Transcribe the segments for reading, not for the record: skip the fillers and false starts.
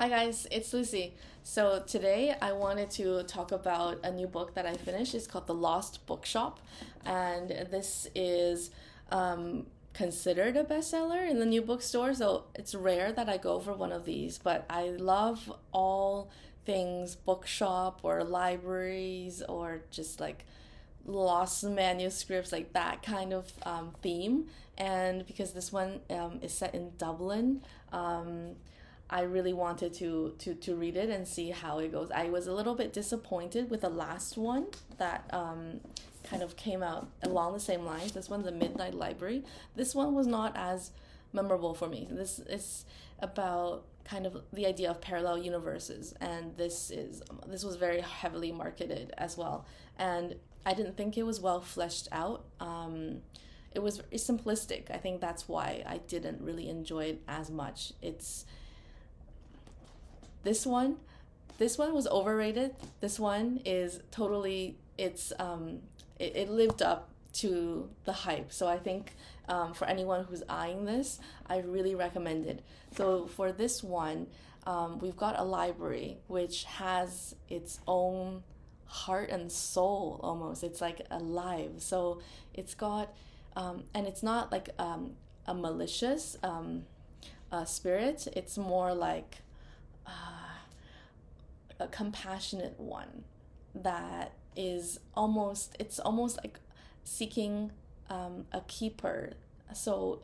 Hi guys, it's Lucy. So today I wanted to talk about a new book that I finished. It's called The Lost Bookshop, and this is considered a bestseller in the new bookstore. So it's rare that I go for one of these, but I love all things bookshop or libraries or just like lost manuscripts, like that kind of theme. And because this one is set in Dublin, I really wanted to read it and see how it goes. I was a little bit disappointed with the last one that kind of came out along the same lines. This one's The Midnight Library. This one was not as memorable for me. This is about kind of the idea of parallel universes, and this was very heavily marketed as well. And I didn't think it was well fleshed out. It was very simplistic. I think that's why I didn't really enjoy it as much. This one this one was overrated. This one is totally, it lived up to the hype. So I think for anyone who's eyeing this, I really recommend it. So for this one, we've got a library which has its own heart and soul almost. It's like alive. So it's got, and it's not like a malicious spirit. It's more like a compassionate one that is almost, it's almost like seeking a keeper. So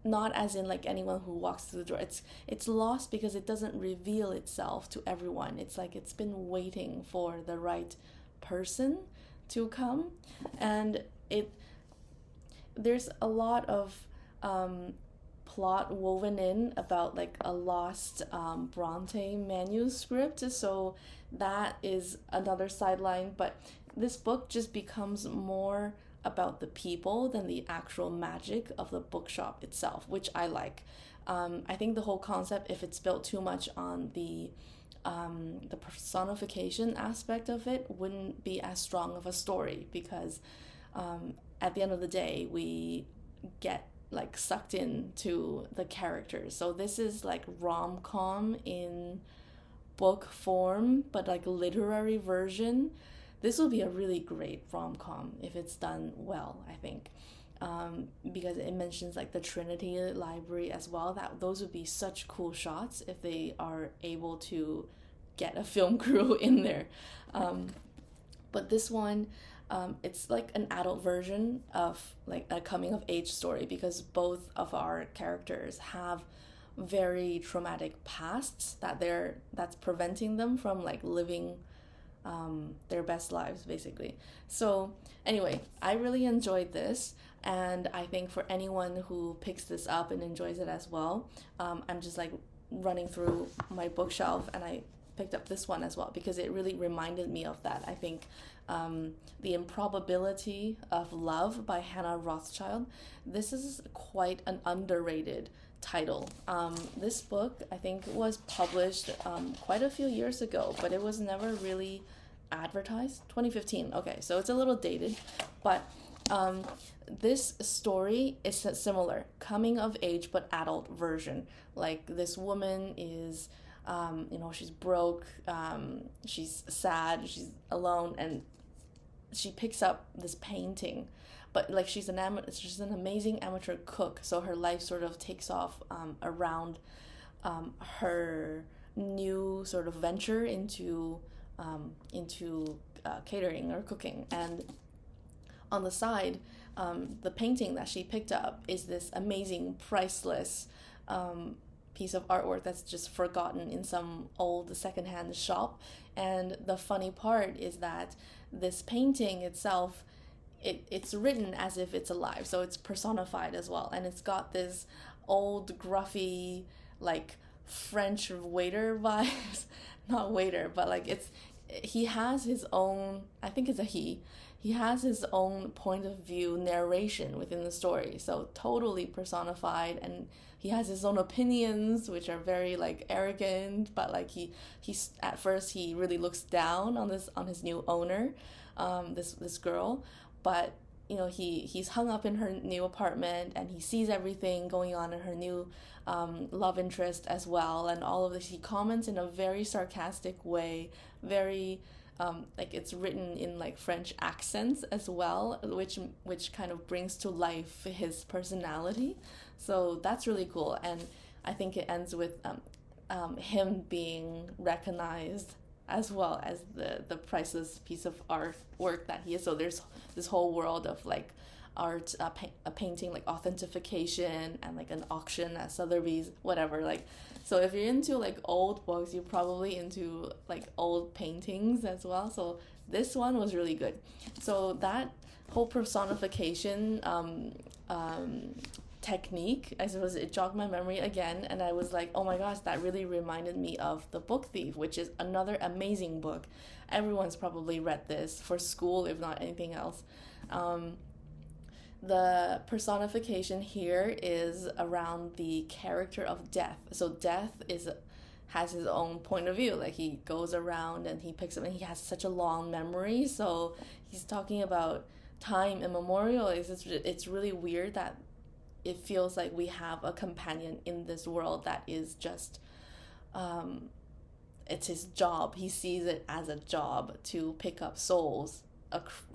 not as in like anyone who walks through the door. It's lost because it doesn't reveal itself to everyone. It's like it's been waiting for the right person to come, and there's a lot of plot woven in about like a lost Bronte manuscript. So that is another sideline, but this book just becomes more about the people than the actual magic of the bookshop itself, which I like. I think the whole concept, if it's built too much on the personification aspect of it, wouldn't be as strong of a story, because at the end of the day, we get like sucked into the characters. So this is like rom-com in book form, but like literary version. This will be a really great rom-com if it's done well, I think, because it mentions like the Trinity Library as well. That those would be such cool shots if they are able to get a film crew in there. But this one, it's like an adult version of like a coming of age story, because both of our characters have very traumatic pasts that's preventing them from like living their best lives, basically. So anyway, I really enjoyed this, and I think for anyone who picks this up and enjoys it as well, I'm just like running through my bookshelf, and I picked up this one as well because it really reminded me of that. I think The Improbability of Love by Hannah Rothchild. This is quite an underrated title. This book, I think, was published quite a few years ago, but it was never really advertised. 2015. Okay, so it's a little dated, but this story is similar, coming of age but adult version. Like this woman is she's broke, she's sad, she's alone, and she picks up this painting, but like she's an amazing amateur cook, so her life sort of takes off around her new sort of venture into catering or cooking. And on the side, the painting that she picked up is this amazing, priceless piece of artwork that's just forgotten in some old secondhand shop. And the funny part is that this painting itself, it's written as if it's alive, so it's personified as well, and it's got this old gruffy like French waiter vibes. Not waiter, but like he has his own, I think it's a he has his own point of view narration within the story, so totally personified. And he has his own opinions, which are very like arrogant, but like he's at first he really looks down on his new owner, this girl, but he's hung up in her new apartment, and he sees everything going on in her new love interest as well, and all of this. He comments in a very sarcastic way, very like it's written in like French accents as well, which kind of brings to life his personality. So that's really cool, and I think it ends with him being recognized as well as the priceless piece of artwork that he is. So there's this whole world of like art, a painting, like authentication, and like an auction at Sotheby's, whatever. Like, so if you're into like old books, you're probably into like old paintings as well. So this one was really good. So that whole personification technique, I suppose, it jogged my memory again, and I was like, oh my gosh, that really reminded me of The Book Thief, which is another amazing book. Everyone's probably read this for school, if not anything else. The personification here is around the character of Death. So Death has his own point of view. Like, he goes around and he picks up, and he has such a long memory. So he's talking about time immemorial. It's really weird that it feels like we have a companion in this world that is just it's his job. He sees it as a job to pick up souls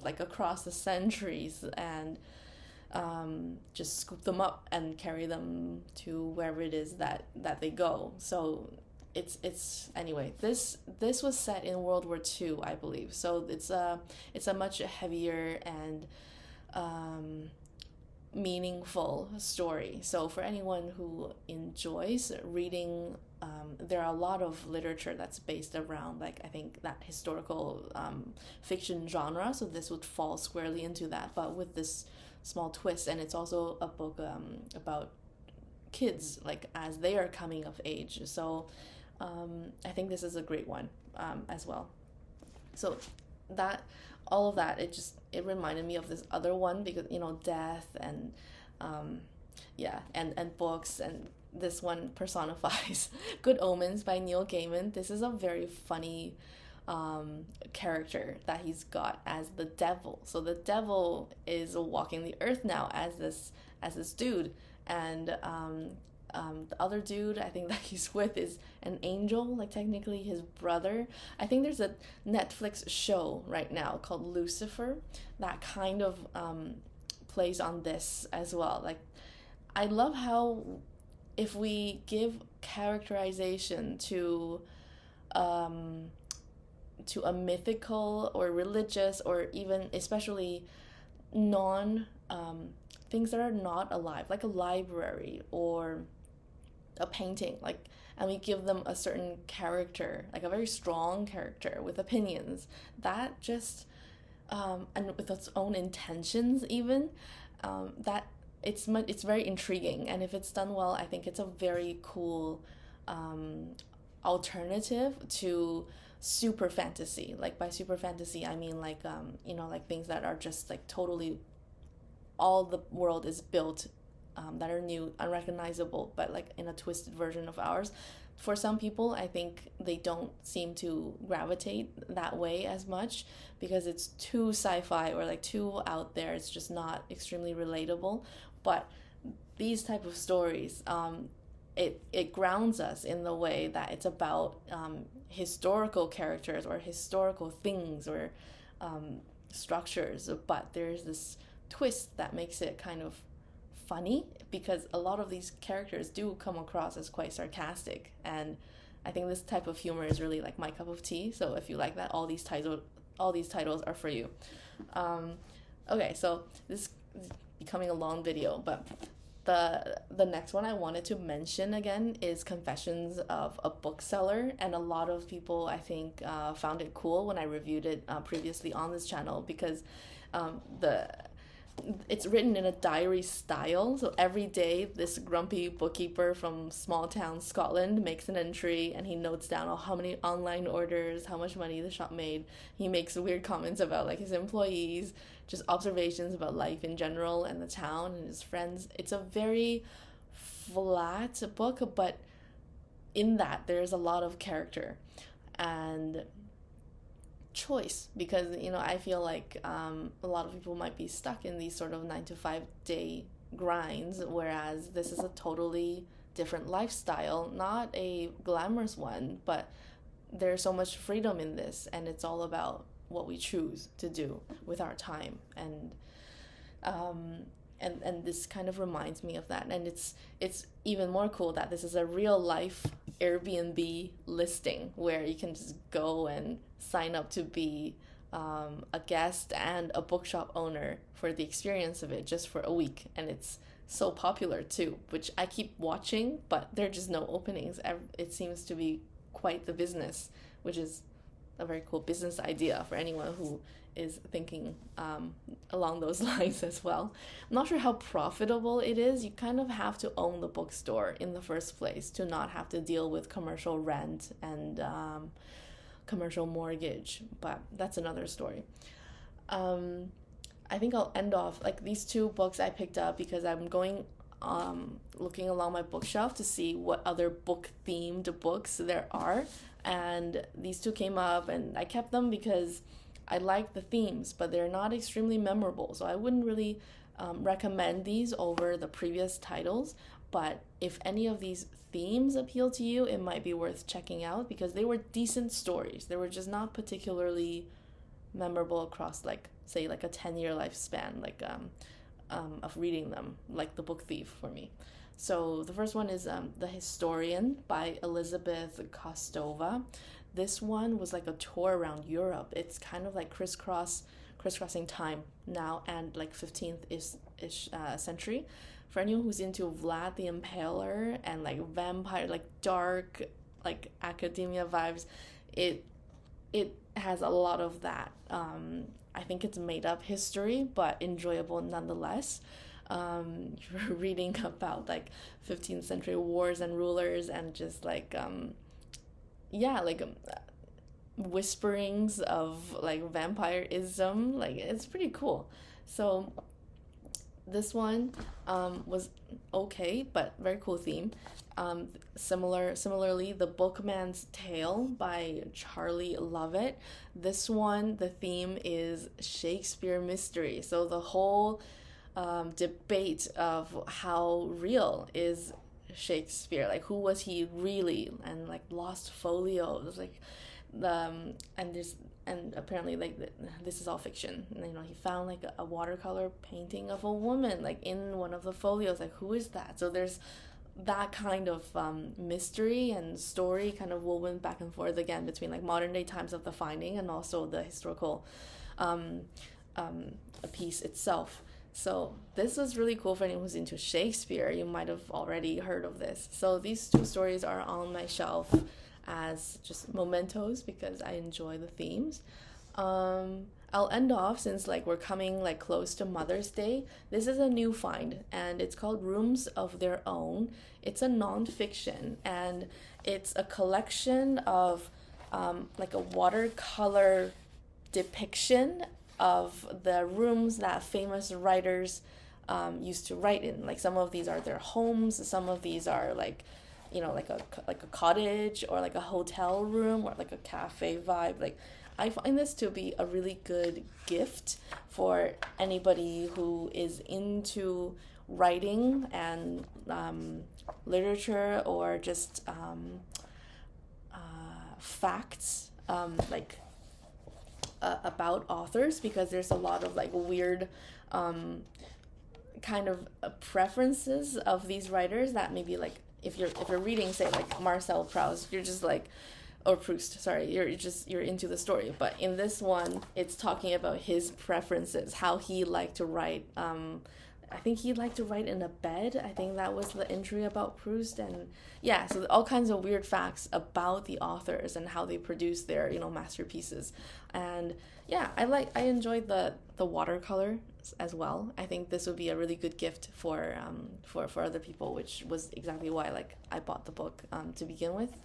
like across the centuries, and just scoop them up and carry them to wherever it is that they go. So it's anyway, this was set in World War II, I believe. So it's a much heavier and meaningful story. So for anyone who enjoys reading, there are a lot of literature that's based around, like, I think that historical fiction genre. So this would fall squarely into that, but with this small twist. And it's also a book about kids, like, as they are coming of age. So I think this is a great one as well. So that all of that, it reminded me of this other one, because death and and books, and this one personifies Good Omens by Neil Gaiman. This is a very funny character that he's got as the devil. So the devil is walking the earth now as this dude, and the other dude I think that he's with is an angel, like technically his brother. I think there's a Netflix show right now called Lucifer that kind of plays on this as well. Like, I love how if we give characterization to a mythical or religious, or even especially non things that are not alive, like a library or a painting, like, and we give them a certain character, like a very strong character with opinions, that just and with its own intentions even, that it's very intriguing. And if it's done well, I think it's a very cool alternative to super fantasy. Like, by super fantasy I mean like like things that are just like totally, all the world is built that are new, unrecognizable, but like in a twisted version of ours. For some people, I think they don't seem to gravitate that way as much, because it's too sci-fi or like too out there. It's just not extremely relatable. But these type of stories, it grounds us in the way that it's about historical characters or historical things or structures, but there's this twist that makes it kind of funny, because a lot of these characters do come across as quite sarcastic, and I think this type of humor is really like my cup of tea. So if you like that, all these titles are for you. Okay, so this is becoming a long video, but the next one I wanted to mention again is Confessions of a Bookseller, and a lot of people, I think, found it cool when I reviewed it previously on this channel, because it's written in a diary style. So every day this grumpy bookkeeper from small town Scotland makes an entry, and he notes down how many online orders, how much money the shop made. He makes weird comments about like his employees, just observations about life in general and the town and his friends. It's a very flat book, but in that there's a lot of character, and choice, because I feel like a lot of people might be stuck in these sort of 9 to 5 day grinds, whereas this is a totally different lifestyle, not a glamorous one, but there's so much freedom in this, and it's all about what we choose to do with our time. And this kind of reminds me of that. And it's even more cool that this is a real life Airbnb listing where you can just go and sign up to be a guest and a bookshop owner for the experience of it, just for a week. And it's so popular too, which I keep watching, but there are just no openings. It seems to be quite the business, which is a very cool business idea for anyone who is thinking along those lines as well. I'm not sure how profitable it is. You kind of have to own the bookstore in the first place to not have to deal with commercial rent and commercial mortgage, but that's another story. I think I'll end off, like, these two books I picked up because I'm going looking along my bookshelf to see what other book themed books there are, and these two came up and I kept them because I like the themes, but they're not extremely memorable, so I wouldn't really recommend these over the previous titles. But if any of these themes appeal to you, it might be worth checking out because they were decent stories. They were just not particularly memorable across, like, say, like a 10-year lifespan, like of reading them, like The Book Thief for me. So the first one is The Historian by Elizabeth Kostova. This one was like a tour around Europe. It's kind of like crisscrossing time now and like 15th-ish century. For anyone who's into Vlad the Impaler and like vampire, like dark, like academia vibes, it has a lot of that. I think it's made up history, but enjoyable nonetheless. You're reading about like 15th century wars and rulers and just like whisperings of like vampirism. Like, it's pretty cool. So this one was okay, but very cool theme. Similarly, The Bookman's Tale by Charlie Lovett. This one, the theme is Shakespeare mystery. So the whole debate of how real is Shakespeare, like who was he really, and like lost folios, like and apparently like this is all fiction. He found like a watercolor painting of a woman like in one of the folios, like who is that? So there's that kind of mystery and story kind of woven back and forth again between like modern day times of the finding and also the historical piece itself. So this was really cool for anyone who's into Shakespeare. You might have already heard of this. So these two stories are on my shelf as just mementos because I enjoy the themes. I'll end off, since like we're coming like close to Mother's Day. This is a new find and it's called Rooms of Their Own. It's a non-fiction and it's a collection of like a watercolor depiction of the rooms that famous writers used to write in. Like some of these are their homes, some of these are like like a cottage or like a hotel room or like a cafe vibe. Like I find this to be a really good gift for anybody who is into writing and literature or just facts about authors, because there's a lot of like weird kind of preferences of these writers that maybe like if you're reading, say, like Marcel Proust, you're just like, or Proust, sorry, you're into the story. But in this one, it's talking about his preferences, how he liked to write. I think he liked to write in a bed. I think that was the entry about Proust. And yeah, so all kinds of weird facts about the authors and how they produce their, masterpieces. And yeah, I enjoyed the watercolor as well. I think this would be a really good gift for other people, which was exactly why like I bought the book to begin with.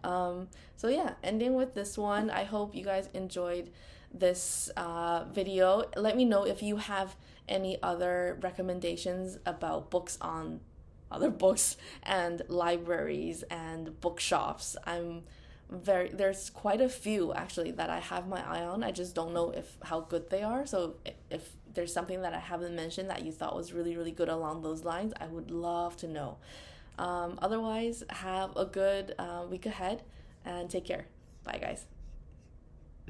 So yeah, ending with this one. I hope you guys enjoyed this video. Let me know if you have any other recommendations about books on other books and libraries and bookshops. I'm there's quite a few actually that I have my eye on. I just don't know if how good they are. So if there's something that I haven't mentioned that you thought was really, really good along those lines, I would love to know. Otherwise, have a good week ahead and take care. Bye, guys.